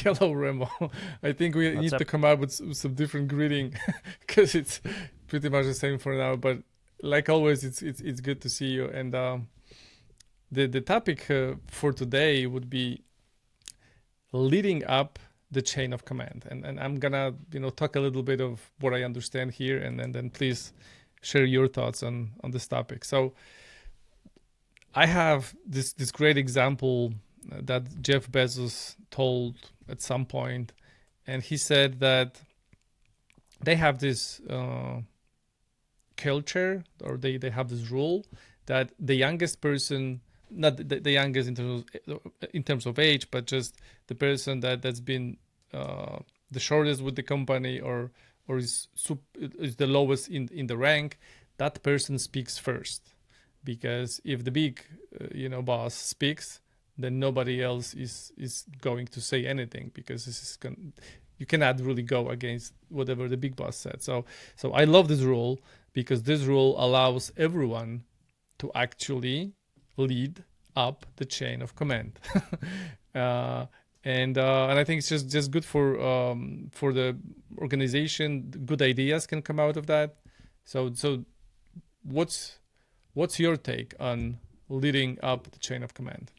Hello, Remo. I think we What's need to up? come up with some different greeting because it's pretty much the same for now. But like always, it's good to see you. And the topic for today would be leading up the chain of command. And I'm gonna talk a little bit of what I understand here, and then please share your thoughts on this topic. So I have this great example that Jeff Bezos told at some point, and he said that they have this culture, or they have this rule that the youngest person, not the youngest in terms of age, but just the person that's been the shortest with the company, or is the lowest in the rank, that person speaks first, because if the big boss speaks, then nobody else is going to say anything, because you cannot really go against whatever the big boss said. So I love this rule, because this rule allows everyone to actually lead up the chain of command. uh, and I think it's just good for the organization. Good ideas can come out of that. So what's your take on leading up the chain of command?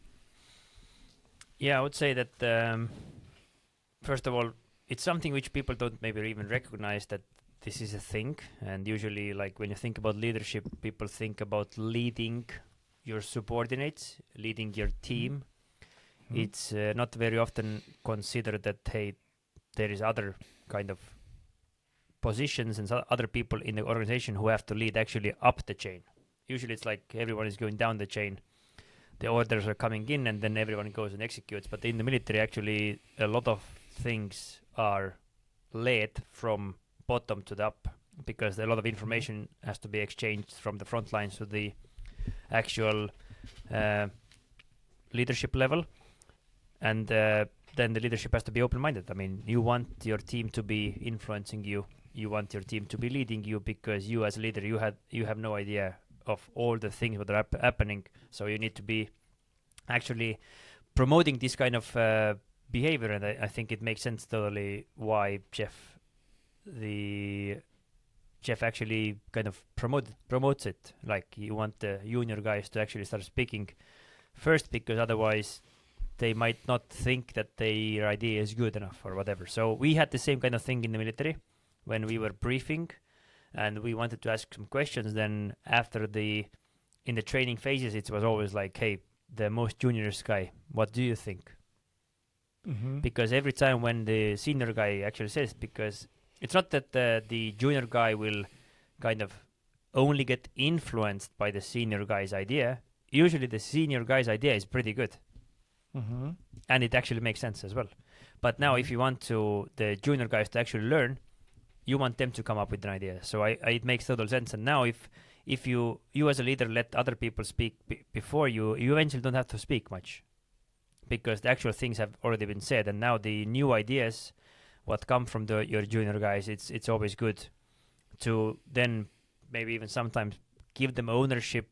Yeah, I would say that first of all, it's something which people don't maybe even recognize that this is a thing. And usually, like when you think about leadership, people think about leading your subordinates, leading your team. Mhm. It's not very often considered that hey, there is other kind of positions and other people in the organization who have to lead actually up the chain. Usually, it's like everyone is going down the chain. The orders are coming in and then everyone goes and executes. But in the military, actually, a lot of things are led from bottom to the up, because a lot of information has to be exchanged from the front lines to the actual uh, leadership level. And then the leadership has to be open-minded. I mean, you want your team to be influencing you. You want your team to be leading you, because you as a leader, you have no idea of all the things that are happening. So you need to be actually promoting this kind of behavior. And I think it makes sense totally why Jeff actually kind of promotes it. Like, you want the junior guys to actually start speaking first, because otherwise they might not think that their idea is good enough or whatever. So we had the same kind of thing in the military when we were briefing, and we wanted to ask some questions. Then after in the training phases, it was always like, hey, the most juniorest guy, what do you think? Mm-hmm. Because every time when the senior guy actually says, because it's not that the junior guy will kind of only get influenced by the senior guy's idea. Usually the senior guy's idea is pretty good, Mm-hmm. and it actually makes sense as well. But now, if you want the junior guys to actually learn, you want them to come up with an idea. So it makes total sense. And now, if you as a leader let other people speak before you eventually don't have to speak much, because the actual things have already been said. And now the new ideas, what come from your junior guys, it's always good to then maybe even sometimes give them ownership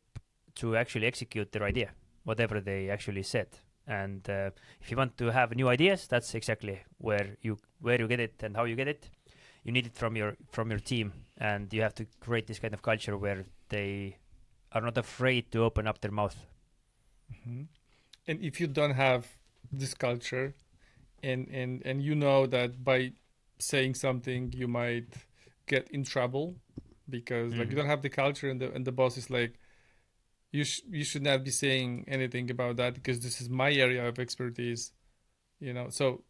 to actually execute their idea, whatever they actually said. And if you want to have new ideas, that's exactly where you get it and how you get it. You need it from your team, and you have to create this kind of culture where they are not afraid to open up their mouth. Mm-hmm. And if you don't have this culture, and you know that by saying something you might get in trouble, because like you don't have the culture, and the boss is like, you should not be saying anything about that, because this is my area of expertise, so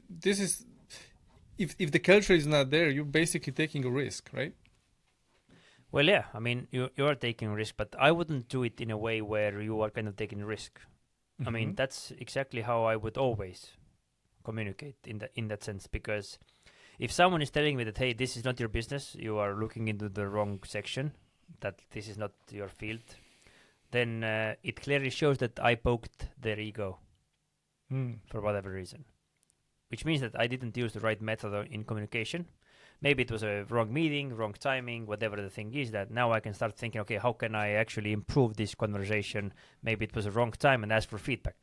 this is, if the culture is not there, you're basically taking a risk, right? Well, yeah, I mean, you are taking a risk, but I wouldn't do it in a way where you are kind of taking a risk. I Mm-hmm. mean, that's exactly how I would always communicate in that sense, because if someone is telling me that, hey, this is not your business, you are looking into the wrong section, that this is not your field, then it clearly shows that I poked their ego for whatever reason, which means that I didn't use the right method in communication. Maybe it was a wrong meeting, wrong timing, whatever the thing is. That now I can start thinking, okay, how can I actually improve this conversation? Maybe it was a wrong time, and ask for feedback.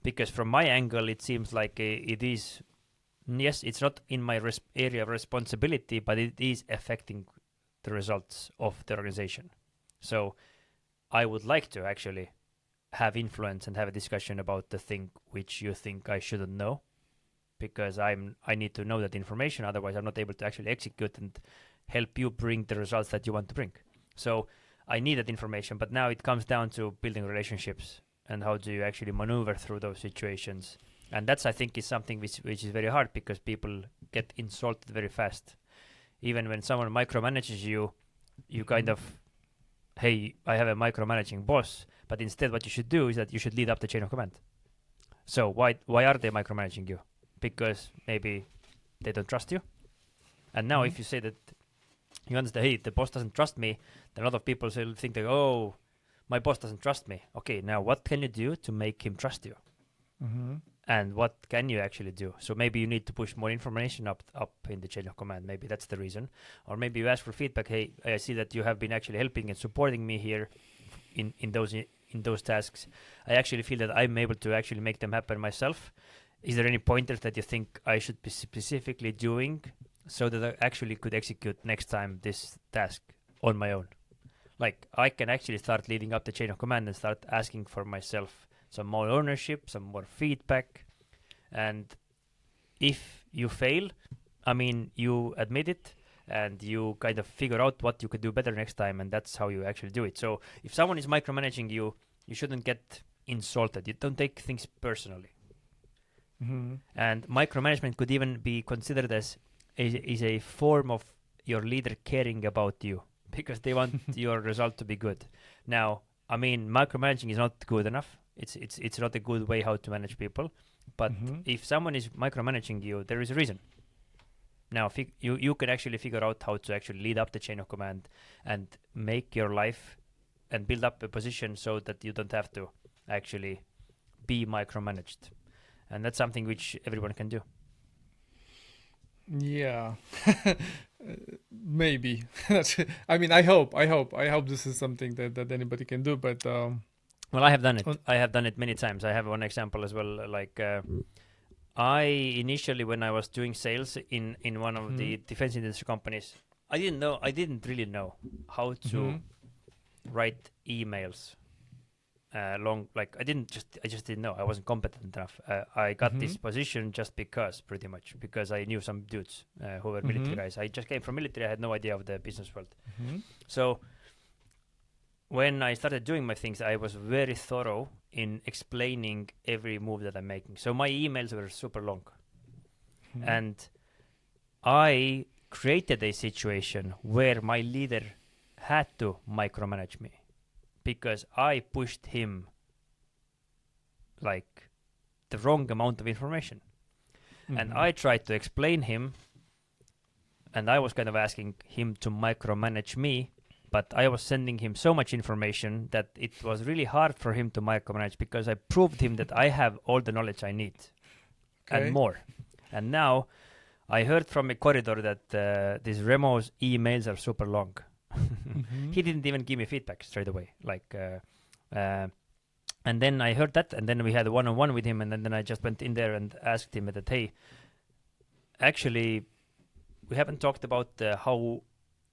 Because from my angle, it seems like it is, yes, it's not in my area of responsibility, but it is affecting the results of the organization. So I would like to actually have influence and have a discussion about the thing which you think I shouldn't know, because I need to know that information, otherwise I'm not able to actually execute and help you bring the results that you want to bring. So I need that information, but now it comes down to building relationships and how do you actually maneuver through those situations. And that's, I think, is something which is very hard, because people get insulted very fast. Even when someone micromanages you, you kind of, hey, I have a micromanaging boss, but instead what you should do is that you should lead up the chain of command. So why are they micromanaging you? Because maybe they don't trust you. And now if you say that you understand, hey, the boss doesn't trust me, then a lot of people will think that, oh, my boss doesn't trust me. Okay, now what can you do to make him trust you? And what can you actually do? So maybe you need to push more information up in the chain of command. Maybe that's the reason. Or maybe you ask for feedback. Hey, I see that you have been actually helping and supporting me here in those tasks. I actually feel that I'm able to actually make them happen myself. Is there any pointers that you think I should be specifically doing so that I actually could execute next time this task on my own? Like, I can actually start leading up the chain of command and start asking for myself some more ownership, some more feedback. And if you fail, I mean, you admit it and you kind of figure out what you could do better next time, and that's how you actually do it. So if someone is micromanaging you, you shouldn't get insulted. You don't take things personally. And micromanagement could even be considered as a form of your leader caring about you, because they want your result to be good. Now, I mean, micromanaging is not good enough. It's not a good way how to manage people. But if someone is micromanaging you, there is a reason. Now, you can actually figure out how to actually lead up the chain of command and make your life and build up a position so that you don't have to actually be micromanaged. And that's something which everyone can do. Yeah. Maybe. I mean, I hope this is something that anybody can do, but well, I have done it. I have done it many times. I have one example as well. Like, I initially, when I was doing sales in one of the defense industry companies, I didn't really know how to write emails. I just didn't know. I wasn't competent enough. I got this position just because I knew some dudes who were military guys. I just came from military. I had no idea of the business world. So when I started doing my things, I was very thorough in explaining every move that I'm making. So my emails were super long. And I created a situation where my leader had to micromanage me, because I pushed him like the wrong amount of information. And I tried to explain him, and I was kind of asking him to micromanage me, but I was sending him so much information that it was really hard for him to micromanage, because I proved him that I have all the knowledge I need and more. And now I heard from a corridor that this Remo's emails are super long. He didn't even give me feedback straight away. And then I heard that, and then we had a one-on-one with him, and then I just went in there and asked him that, hey, actually, we haven't talked about how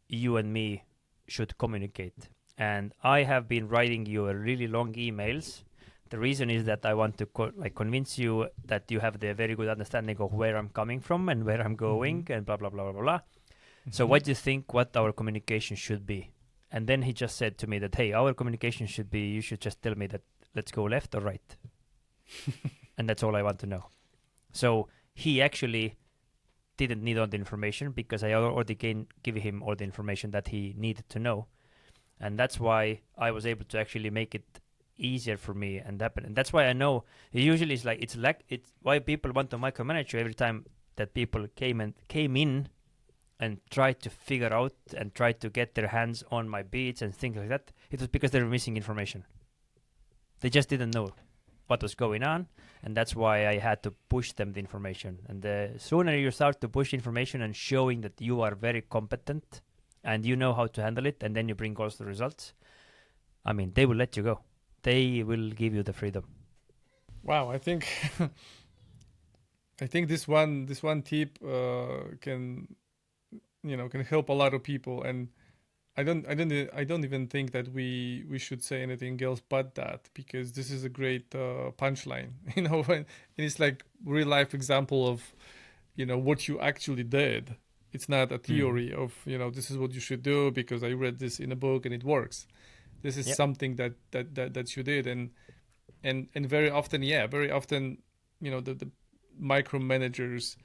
you and me should communicate. And I have been writing you a really long emails. The reason is that I want to convince you that you have the very good understanding of where I'm coming from and where I'm going and blah, blah, blah, blah, blah. So what do you think what our communication should be? And then he just said to me that, hey, our communication should be, you should just tell me that let's go left or right. And that's all I want to know. So he actually didn't need all the information, because I already give him all the information that he needed to know. And that's why I was able to actually make it easier for me and happen. And that's why I know it usually is it's why people want to micromanage you every time that people came in and tried to figure out and tried to get their hands on my beats and things like that. It was because they were missing information. They just didn't know what was going on, and that's why I had to push them the information. And the sooner you start to push information and showing that you are very competent and you know how to handle it, and then you bring also the results, I mean, they will let you go. They will give you the freedom. Wow, I think I think this one tip can can help a lot of people, and I don't even think that we should say anything else but that, because this is a great punchline. And it's like real life example of what you actually did. It's not a Mm. theory of this is what you should do because I read this in a book and it works. This is Yep. something that you did, and very often, the micromanagers,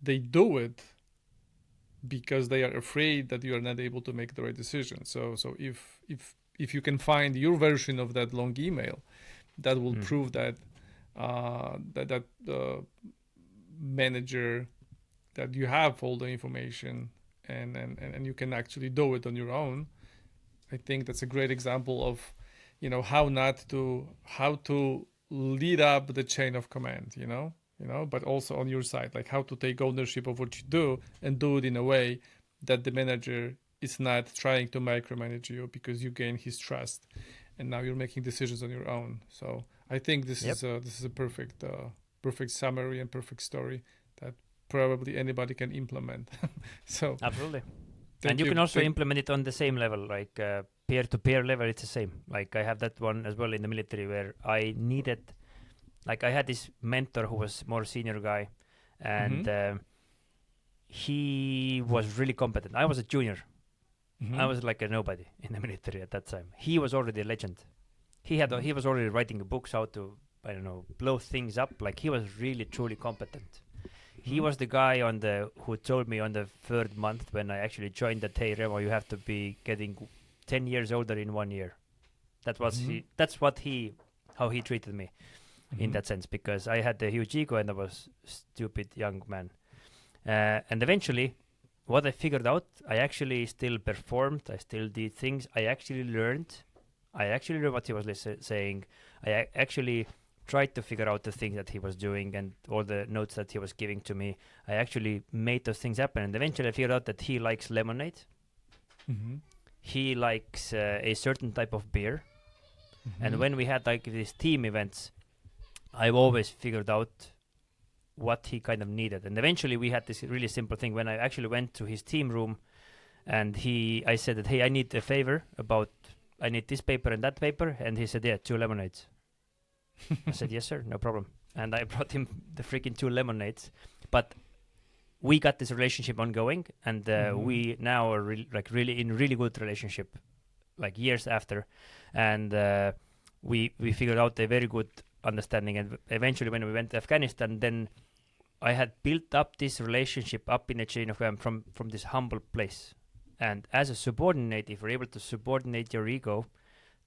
they do it because they are afraid that you are not able to make the right decision. So if you can find your version of that long email, that will Mm. prove that that manager, that you have all the information, and you can actually do it on your own. I think that's a great example of how to lead up the chain of command, but also on your side, like how to take ownership of what you do and do it in a way that the manager is not trying to micromanage you, because you gain his trust and now you're making decisions on your own. So I think this Yep. is a perfect summary and perfect story that probably anybody can implement. So Absolutely. And thank you you. can also implement it on the same level, like peer-to-peer level. It's the same. Like I have that one as well in the military, where I needed, like I had this mentor who was more senior guy, Mm-hmm. and he was really competent. I was a junior. I Mm-hmm. was like a nobody in the military at that time. He was already a legend. Mm-hmm. He was already writing books how to, I don't know, blow things up. Like he was really truly competent. He Mm-hmm. was the guy on the who told me on the third month when I actually joined that, hey Remo, you have to be getting 10 years older in 1 year. That was Mm-hmm. he. That's what he, how he treated me in Mm-hmm. that sense, because I had a huge ego and I was stupid young man. And eventually, what I figured out, I actually still performed. I still did things. I actually learned. I actually learned what he was saying. Actually tried to figure out the things that he was doing and all the notes that he was giving to me. I actually made those things happen. And eventually, I figured out that he likes lemonade. Mm-hmm. He likes a certain type of beer. And when we had like these team events, I've always figured out what he kind of needed. And eventually we had this really simple thing when I actually went to his team room, and I said that, hey, I need a favor about, I need this paper and that paper. And he said, yeah, 2 lemonades. I said, yes, sir, no problem. And I brought him the freaking 2 lemonades. But we got this relationship ongoing, and we now are really in really good relationship, like years after. And we figured out a very good understanding. And eventually, when we went to Afghanistan, then I had built up this relationship up in a chain of command from this humble place. And as a subordinate, if you're able to subordinate your ego,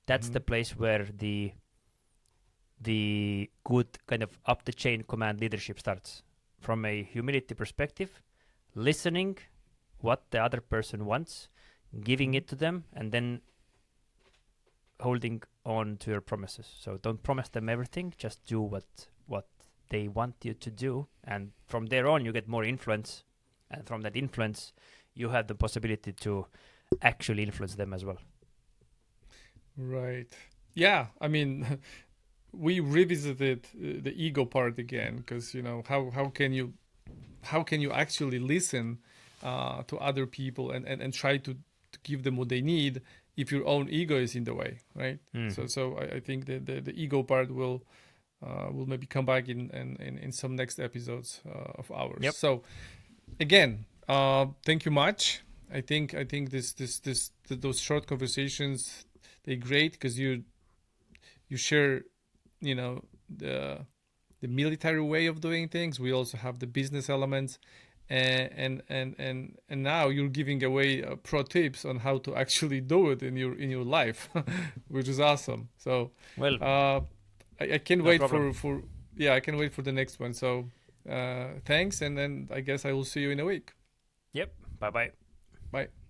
that's the place where the good kind of up the chain command leadership starts. From a humility perspective, listening what the other person wants, giving it to them, and then holding on to your promises. So don't promise them everything, just do what they want you to do, and from there on you get more influence, and from that influence you have the possibility to actually influence them as well. Right. Yeah. I mean, we revisited the ego part again, because how can you actually listen to other people and try to give them what they need if your own ego is in the way, right? So I think the ego part will maybe come back in some next episodes of ours. Yep. So again, thank you much. I think those short conversations, they're great because you share the military way of doing things. We also have the business elements, and now you're giving away pro tips on how to actually do it in your life, which is awesome. So Well, I can't no wait problem. for yeah, I can wait for the next one. So thanks, and then I guess I will see you in a week. Yep. Bye bye. Bye.